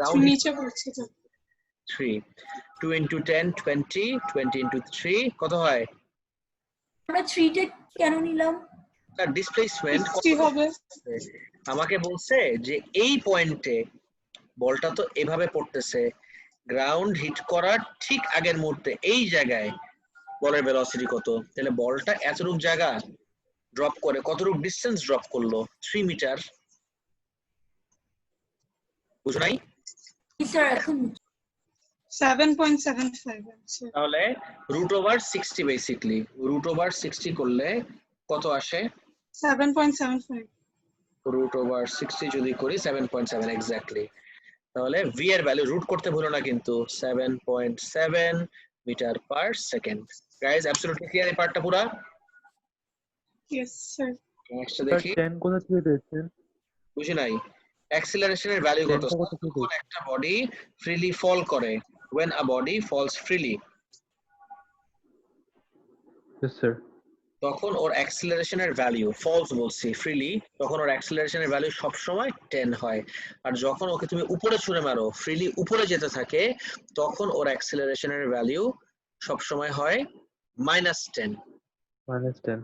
রাউন্ড নিচে পড়ছে তো 3, 2 into 10 20, 20 into 3 কত হয়? আমরা 3 টা কেন নিলাম? স্যার ডিসপ্লেসমেন্ট 60 হবে আমাকে বলছে যে এই পয়েন্টে বলটা তো এভাবে পড়তেছে, গ্রাউন্ড হিট করার ঠিক আগের মুহূর্তে এই জায়গায় বলের ভেলোসিটি কত? তাহলে বলটা এতটুক জায়গা ড্রপ করে কতটুক ডিসটেন্স ড্রপ করলো? 3 মিটার। বুঝো নাই? স্যার এখন 7.75 আছে তাহলে √60 বেসিক্যালি √60 করলে কত আসে? 7.75 √60 যদি করি 7.7 এক্স্যাক্টলি। তাহলে v এর ভ্যালু রুট করতে ভুলো না কিন্তু, 7.7 metre per second. Guys absolutely clear এই পার্টটা পুরো? yes sir নেক্সট স্যার দেখি, 10 কোথা থেকে পেয়েছেন? বুঝি নাই। অ্যাক্সিলারেশনের ভ্যালু কত? 10 কোথা থেকে যখন একটা বডি ফ্রিলি ফল করে, when a body falls freely, Yes sir. তখন ওর অ্যাক্সিলারেশনের ভ্যালু, ফলস বলছি ফ্রিলি, তখন ওর অ্যাক্সিলারেশনের ভ্যালু সবসময় 10 হয়। আর যখন ওকে তুমি উপরে ছুঁড়ে মারো, ফ্রিলি উপরে যেতে থাকে, তখন ওর অ্যাক্সিলারেশনের ভ্যালু সবসময় হয় -10। -10.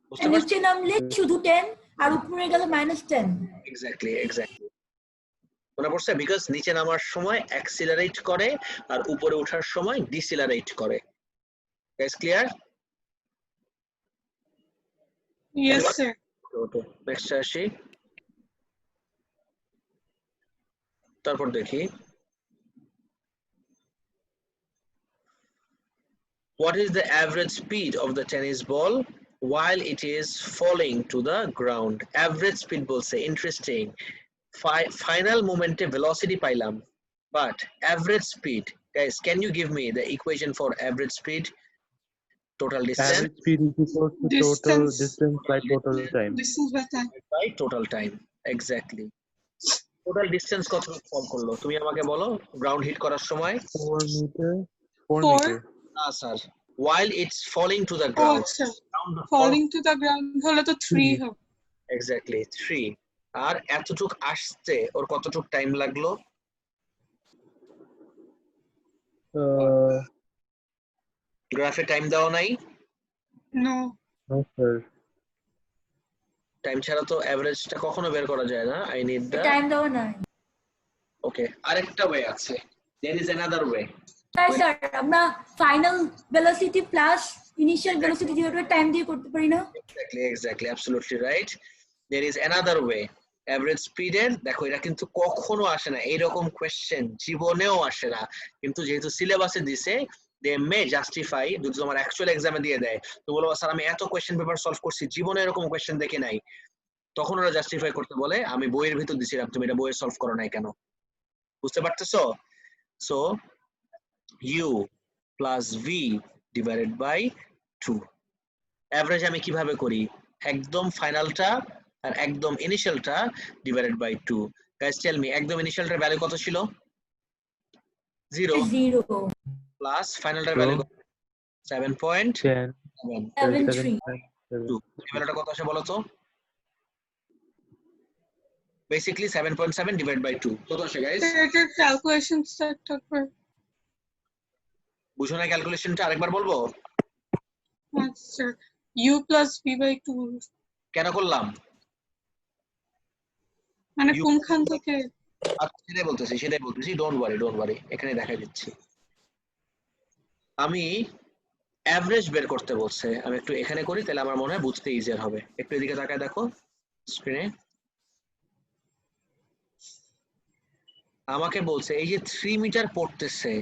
বুঝতে পারছো? নিচে নামলে শুধু 10 আর উপরে গেলে -10। এক্স্যাক্টলি মনে পড়ছে? বিকজ নিচে নামার সময় অ্যাক্সিলারেট করে আর উপরে ওঠার সময় ডিসিলারেট করে। Guys clear? yes sir okay next আসি, তারপর দেখি what is the average speed of the tennis ball while it is falling to the ground? Average speed বলছে, ইন্টারেস্টিং। ফাইনাল মোমেন্টে ভেলোসিটি পাইলাম, but average speed, guys can you give me the equation for average speed? Total distance Average speed is equal to total distance by total time. distance by time by total time. Exactly total distance কত fall করলো তুমি আমাকে বলো ground hit করার সময়? 4 meter. 4 Four. meter. না sir, while it's falling to the oh ground, আচ্ছা falling to the ground হলে তো 3 হবে এক্স্যাক্টলি 3। আর এতটুক আসতে ওর কতটুক টাইম লাগলো? গ্রাফে টাইম দাও নাই? no No sir. টাইম ছাড়া তো এভারেজটা কখনো বের করা যায় না। আই নিড দ্য টাইম দেওয়া নাই। ওকে, আরেকটা ওয়ে আছে, there is another way. Sir আমরা final velocity plus initial velocity যেভাবে টাইম দিয়ে করতে পারি না? Exactly absolutely right. There is another way. Average স্পিডের দেখো, এটা কিন্তু কখনো আসে না, এইরকম কোয়েশ্চেন জীবনেও আসে না, কিন্তু যেহেতু সিলেবাসে দিছে দে মে জাস্টিফাই। যদি তোমার অ্যাকচুয়াল এক্সামে দিয়ে দেয় তো বলবো স্যার আমি এত কোয়েশ্চেন পেপার সলভ করছি, জীবনে এরকম কোয়েশ্চেন দেখি নাই, তখন ওরা জাস্টিফাই করতে বলে আমি বইয়ের ভিতর দিছিলাম, তুমি এটা বইয়ে সলভ করো নাই কেন। বুঝতে পারতেছো? So u plus v divided by 2। Average আমি কিভাবে করি? একদম ফাইনালটা আর একদম ইনিশিয়ালটা divided by 2। Guys tell me, একদম ইনিশিয়ালটার ভ্যালু কত ছিল? 0 0 প্লাস ফাইনালটার ভ্যালু 7.7 10. 7.3 এই ভ্যালুটা কত আসে বলো তো? বেসিক্যালি 7.7 ডিভাইড বাই 2 কত আসে গাইস? এটার ক্যালকুলেশন স্টার্ট করে বুঝো না ক্যালকুলেশনটা? আরেকবার বলবো? আচ্ছা u plus v by 2 কেন করলাম? মানে U- কোনখান থেকে? আচ্ছা সেটাই বলতেছি, ডোন্ট ওয়ারি, এখানে দেখা দিচ্ছি। আমি অ্যাভারেজ বের করতে বলছে, আমি একটু এখানে করি তাহলে আমার মনে হয় বুঝতে ইজিয়ার হবে। একটু এদিকে তাকায় দেখো স্ক্রিনে, আমাকে বলছে এই যে 3 মিটার পড়তেছে,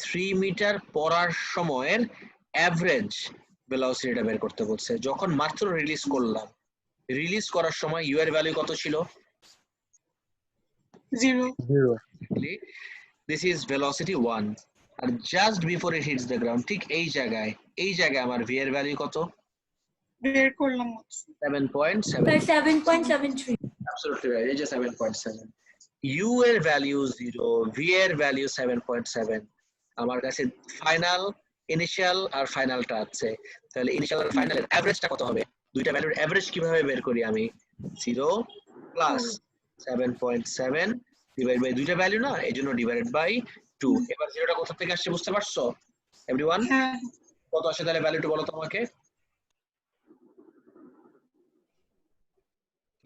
3 মিটার পড়ার সময়ের অ্যাভারেজ ভেলোসিটিটা বের করতে বলছে। যখন মাত্র রিলিজ করলাম, রিলিজ করার সময় ইউ এর ভ্যালু কত ছিল? 0 দিস ইজ ভেলোসিটি 1। আর just before it hits the ground, ঠিক এই জায়গায় আমার ভি এর ভ্যালু কত? বের করলাম 7.7। 7.73 Absolutely right. It is 7.7. U এর value 0, V এর value 7.7. আমার কাছে ফাইনাল, ইনিশিয়াল আর ফাইনালটা আছে। তাহলে ইনিশিয়াল আর ফাইনালের এভারেজটা কত হবে? দুইটা ভ্যালুর এভারেজ কিভাবে বের করি আমি? 0 প্লাস 7.7 ডিভাইড বাই দুইটা ভ্যালু না, এই জন্য ডিভাইডেড বাই 2। এবার জিরোটা কোথা থেকে আসছে বুঝতে পারছো এভরিওয়ান? হ্যাঁ কত আসে তাহলে ভ্যালুটা বলো তো আমাকে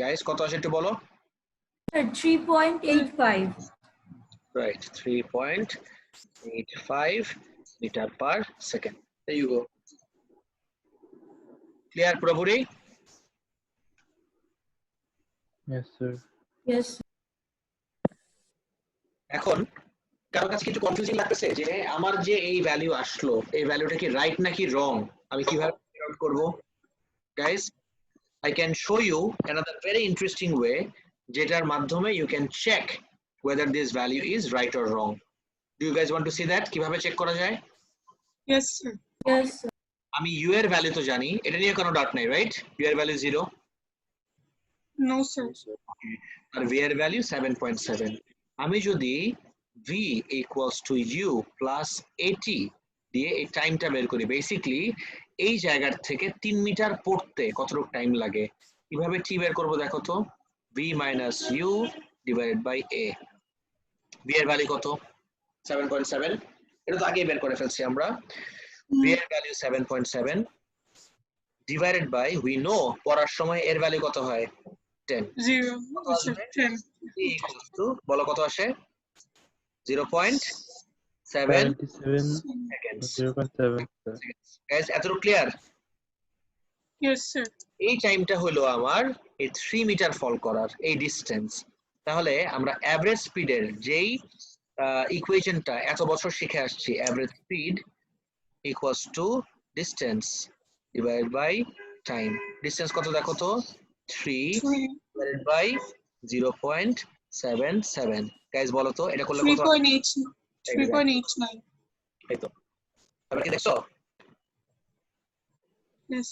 গাইস, কত আসে একটু বলো। 3.85. Right, 3.85 meter per second. There you go. Clear, পুরোপুরি? Yes, sir. Yes. এখন কারো কাছে কিছু কনফিউজিং লাগতেছে যে আমার যে এই ভ্যালু আসলো, এই ভ্যালুটা কি রাইট নাকি রং, আমি কিভাবে ফিগার আউট করব? Guys, I can show you another very interesting way যেটার মাধ্যমে you can check whether this value is right or wrong. Do you guys want to see that? কিভাবে চেক করা যায়? yes sir. Yes. আমি u এর value তো জানি, এটা নিয়ে কোনো ডাউট নাই, রাইট? u এর ভ্যালু 0 No sir. আর v এর ভ্যালু 7.7। আমি যদি v equals to u plus 80 দিয়ে এই টাইমটা বের করি, বেসিক্যালি এই জায়গার থেকে 3 মিটার পড়তে কতটুকু টাইম লাগে, কিভাবে t বের করব দেখো তো। v minus u divided by a, v এর ভ্যালু কত? 7.7। এটা তো আগেই বের করে ফেলছি আমরা। v এর value 7.7 divided by, we know পড়ার সময় এর ভ্যালু কত হয়? 10। 0 sir. 10 equals to, বলো কত আসে? 0.7 77 seconds। 0.7, sir. Guys, এতটুকু ক্লিয়ার? yes sir. এই টাইমটা হলো আমার এই 3 মিটার ফল করার এই ডিসটেন্স। তাহলে আমরা এভারেজ স্পিডের যেই ইকুয়েশনটা এত বছর শিখে আসছি, average speed equals to distance divided by time. Distance কত দেখো তো? 3 divided by 0.77। গাইস বলো তো এটা করলে কত? 3.89 এই তো, এবার কি দেখছো? yes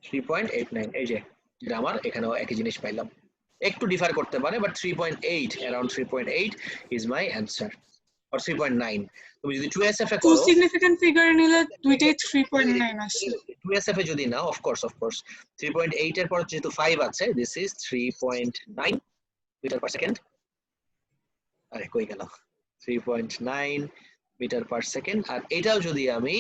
3.89, এই যে যেটা আমার এখানেও একই জিনিস পাইলাম, একটু ডিফার করতে পারে, but 3.8, around 3.8 is my answer, or 3.9। তুমি যদি 2SF এ two করো, significant figure নিলে দুইটাই 3.9 আসে। 2SF এ যদি নাও, অফ কোর্স 3.8 এর পর যেহেতু 5 আছে, this is 3.9 metre per second. আরে কই গেল? 3.9 মিটার পার সেকেন্ড। আর এটাও যদি আমি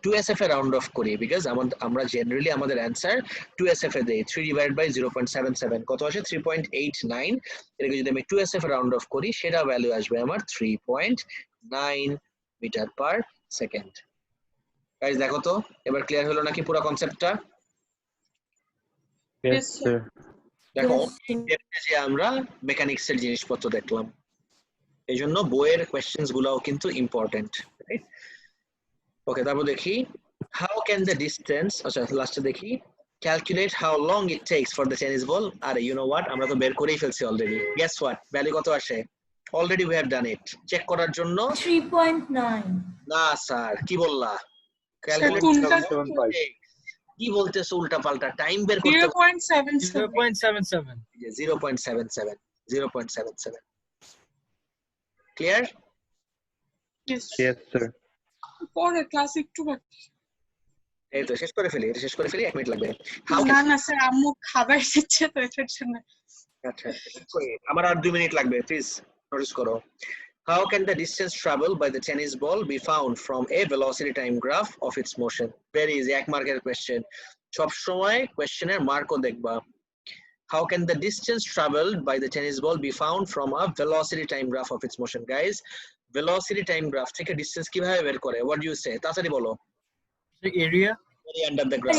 2SF এ রাউন্ড অফ করি, বিকজ আমরা জেনারেলি আমাদের অ্যান্সার 2SF এ দেই, 3 ডিভাইড বাই 0.77 কত আসে? 3.89। এটাকে যদি আমি 2SF এ রাউন্ড অফ করি, সেটা ভ্যালু আসবে আমার 3.9 মিটার পার সেকেন্ড। গাইস দেখো তো এবার ক্লিয়ার হলো নাকি পুরো কনসেপ্টটা? Yes, sir. দেখো Yes. যে আমরা মেকানিক্স এর জিনিসপত্র দেখলাম, এই জন্য বইয়ের কোয়েশ্চেন্স গুলাও কিন্তু ইম্পর্টেন্ট, রাইট? ওকে, তারপর দেখি হাউ ক্যান দ্য ডিসটেন্স, আচ্ছা লাস্টে দেখি calculate how long it tax for the tennis বল। আরে ইউ নো হোয়াট, আমরা তো বের করেই ফেলছি অলরেডি। গেস হোয়াট, ভ্যালু কত আসে? Already we have done it. Check করার জন্য 3.9. না স্যার, কি বললা? স্যার কোনটা? কি বলতেছো উল্টা পাল্টা? টাইম বের করতে 0.77 0.77. 0.77 ক্লিয়ার? yes Yes, sir. পরে ক্লাস একটু বাকি। এই তো শেষ করে ফেলি, এটা শেষ করে ফেলি, 1 মিনিট লাগবে। হাউ না না স্যার আম্মু খাবার দিচ্ছে তো এটার জন্য। আচ্ছা আমার আর 2 মিনিট লাগবে, প্লিজ নোটিস করো। How can the distance traveled by the tennis ball be found from a velocity time graph of its motion? Very easy, এক মার্কের কোশ্চেন, সব সময় কোশ্চেনের মার্কও দেখবা। How can the distance traveled by the tennis ball be found from a velocity time graph of its motion? Guys, velocity time graph থেকে distance কিভাবে বের করে? What do you say? তাড়াতাড়ি বলো। The area. Area under the graph.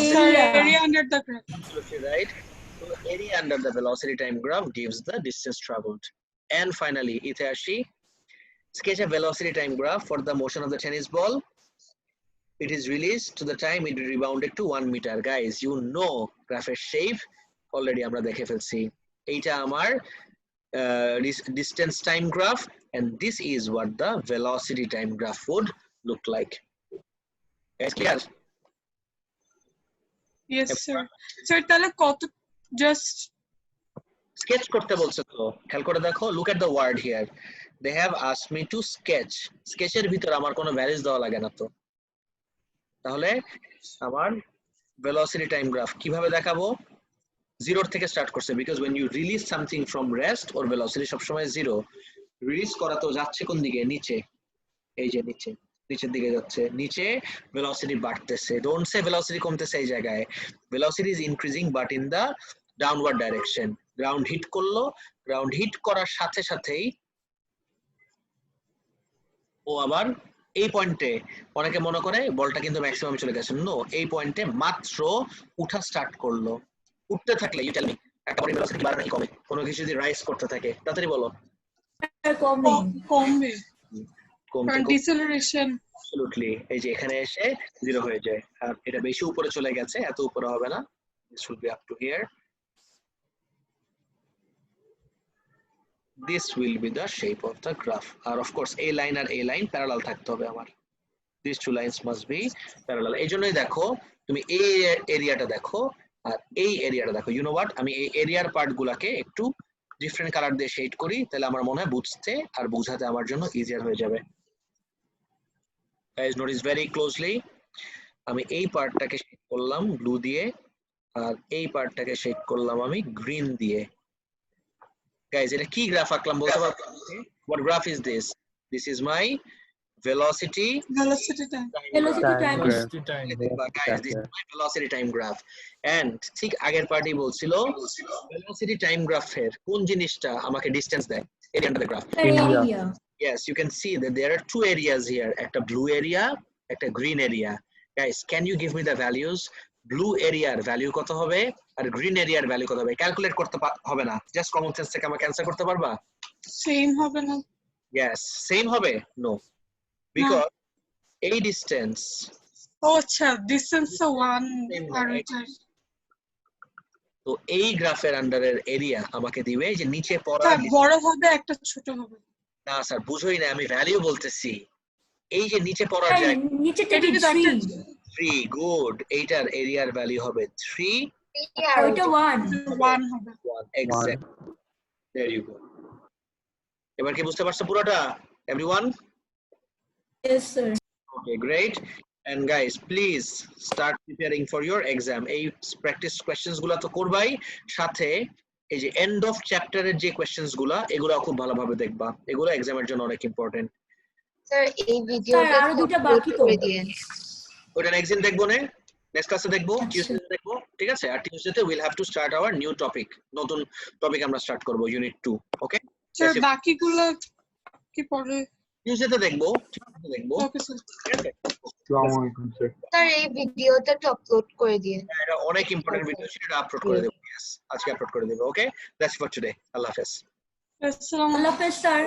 Area under the graph. Absolutely right. So area under the velocity time graph gives the distance traveled. And finally, ইতে আসি, sketch a velocity time graph for the motion of the tennis ball. It is released to the time it rebounded to 1 meter. Guys, you know graph shape already আমরা দেখে ফেলছি। এইটা আমার distance time graph, and this is what the velocity time graph would look like. Guys, clear? Yes sir. Sir তাহলে কত, just sketch করতে বলছে তো, খেয়াল করে দেখো, look at the word here, they have asked me to sketch. স্কেচের ভিতর আমার কোনো ভ্যালুস দেওয়া লাগে না তো, তাহলে আমার ভেলোসিটি টাইম গ্রাফ কিভাবে দেখাবো? জিরোর থেকে স্টার্ট করছে, because when you release something from rest or velocity সবসময় জিরো। রিলিজ করা তো যাচ্ছে কোন দিকে? নিচে, এই যে নিচে, নিচের দিকে যাচ্ছে, নিচে ভেলোসিটি বাড়তেছে। ডোন্ট সে ভেলোসিটি কমতেছে এই জায়গায়, velocity is increasing but in the downward direction. Ground hit করলো, গ্রাউন্ড হিট করার সাথে সাথেই ও আবার এই পয়েন্টে, অনেকে মনে করে বলটা কিন্তু ম্যাক্সিমাম চলে গেছে, নো, এই পয়েন্টে মাত্র উঠা স্টার্ট করলো। উঠতে থাকলে ইউ টেল মি একটা বডি ভেলোসিটি বাড়ে নাকি কমে? কোনো কিছু যদি রাইজ করতে থাকে, তাড়াতাড়ি বলো। কমবে। কমবে, কমতে কারণ ডিসেলারেশন। অ্যাবসলিউটলি, এই যে এখানে এসে জিরো হয়ে যায়। আর এটা বেশি উপরে চলে গেছে, এত উপরে হবে না, this will be up to here. This will be the shape of the graph. আর of course a line আর a line parallel থাকতে হবে আমার, these two lines must be parallel। এই জন্যই দেখো তুমি এই এরিয়াটা দেখো আর এই এরিয়াটা দেখো, ইউ নো হোয়াট, আমি এই এরিয়ার পার্ট গুলাকে একটু ডিফারেন্ট কালার দিয়ে শেড করি, তাহলে আমার মনে হয় বুঝতে আর বোঝাতে আমার জন্য ইজিয়ার হয়ে যাবে। গাইস নোটিস ভেরি ক্লোজলি, আমি এই পার্টটাকে শেড করলাম ব্লু দিয়ে, আর এই পার্টটাকে শেড করলাম আমি গ্রিন দিয়ে। Guys, এটা কি গ্রাফ আঁকলাম বলতে পারবো? What graph is this? This is my velocity ভেলোসিটিটা Velocity time. Velocity time. guys, this is my velocity time graph, and ঠিক আগের পার্টি বলছিল velocity time graph এর কোন জিনিসটা আমাকে ডিসটেন্স দেয়? area under the graph। Area. Yes, you can see that there are two areas here, একটা blue area, একটা green area। Guys, can you give me the values? Blue এরিয়ার value কত হবে আর গ্রিন এরিয়ার ভ্যালু কত হবে? Calculate করতে হবে না, জাস্ট কমন সেন্স থেকে আমাকে অ্যানসার করতে পারবা? সেম হবে না। Yes, সেম হবে? নো, বিকজ এই ডিসটেন্স, ও আচ্ছা, ডিসটেন্স 1 আর এটা। তো এই গ্রাফের আন্ডারের এরিয়া আমাকে দিবে যে নিচে পড়া। একটা বড় হবে, একটা ছোট হবে। না স্যার, বুঝোই না, আমি ভ্যালু বলতেছি। এই যে নিচে পড়ার এই জায়গা নিচে থেকে 3 3, গুড, এইটার এরিয়ার ভ্যালু হবে 3, ওইটা 1 1 হবে। 1 এক্সাক্ট, देयर यू गो। এবার কি বুঝতে পারছো পুরোটা everyone? yes sir Okay, great. And guys, please start preparing for your exam. এই প্র্যাকটিস কোশ্চেনস গুলো তো করবাই, সাথে এই যে এন্ড অফ চ্যাপ্টারের যে কোশ্চেনস গুলো, এগুলো খুব ভালোভাবে দেখবা, এগুলো এক্সামের জন্য অনেক ইম্পর্টেন্ট। স্যার এই ভিডিওটা আরো দুটো বাকি তো। করে দিয়েন। ওটা নেক্সট দিন দেখবো, না নেক্সট ক্লাসে দেখবো, আচ্ছা। টিউসডে দেখবো, ঠিক আছে? আর টিউসডেতে will have to start our new topic, নতুন টপিক আমরা স্টার্ট করব, ইউনিট 2। ওকে স্যার বাকিগুলো কি পড়ে? টিউসডেতে দেখবো, টিউসডেতে দেখবো, ওকে স্যার। ঠিক আছে? আসসালামু আলাইকুম স্যার। স্যার এই ভিডিওটা আপলোড করে দিয়েন। এটা অনেক ইম্পর্টেন্ট ভিডিও ছিল, এটা আপলোড করে দেবো। ইয়েস, আজকে আপলোড করে দেবো। ওকে, দ্যাটস ফর টুডে। আল্লাহ হাফেজ। আসসালামু Allah Hafiz sir